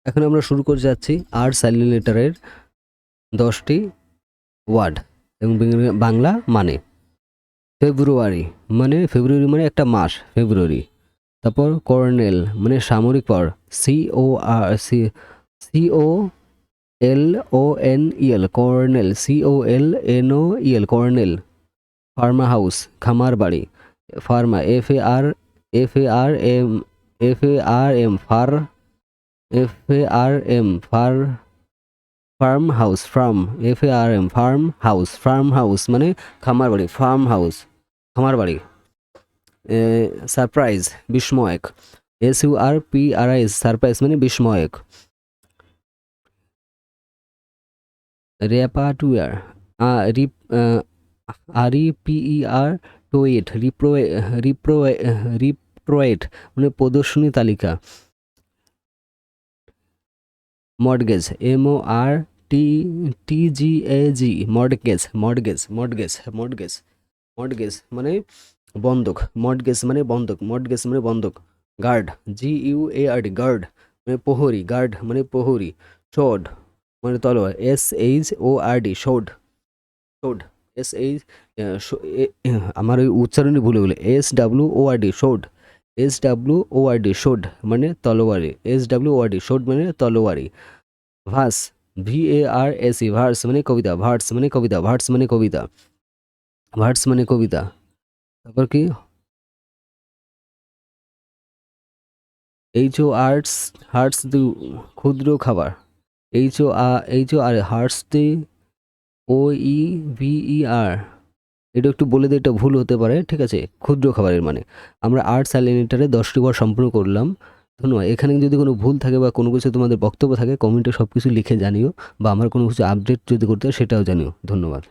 এখন আমরা শুরু করে যাচ্ছি আর সাইলেন্ট লেটারের 10টি ওয়ার্ড এবং বাংলা মানে ফেব্রুয়ারি মানে একটা মাস, ফেব্রুয়ারি। তারপর কর্নেল মানে সামরিক পর, COLONEL colonel, COLNOEL colonel. Pharma house খামার বাড়ি, Pharma FARM farm house, farm house মানে খামার বাড়ি, ফার্ম হাউস খামার বাড়ি। সারপ্রাইজ বিস্ময়ক, SURPRISE সারপ্রাইজ মানে বিস্ময়ক। রেপাটুয়ার রিপ্রোয়েট মানে প্রদর্শনী তালিকা। মর্টগেজ MORTGAG মর্টগেজ মানে বন্ধক, মর্টগেজ মানে বন্ধক। গার্ড GUARD গার্ড মানে প্রহরী, শোড মানে তলোয়ার, SHORD শোড। আমার ওই উচ্চারণে ভুলে গেলো, SWORD শোড মানে তলোয়ারি, SWORD শোড মানে তলোয়ারি। ভার্স VARSE ভার্স মানে কবিতা, তারপর কি হার্টস দি ক্ষুদ্র খাবার, HOR হার্টস দি OEVER। এটা একটু বলে দিই, এটা ভুল হতে পারে, ঠিক আছে। ক্ষুদ্র খাবারের মানে আমরা আর্ট সাইলেন্টারে 10টি বার সম্পূর্ণ করলাম। ধন্যবাদ। এখানে যদি কোনো ভুল থাকে বা কোনো কিছু তোমাদের বক্তব্য থাকে কমেন্টে সব কিছু লিখে জানিও, বা আমার কোনো কিছু আপডেট যদি করতে হয় সেটাও জানিও। ধন্যবাদ।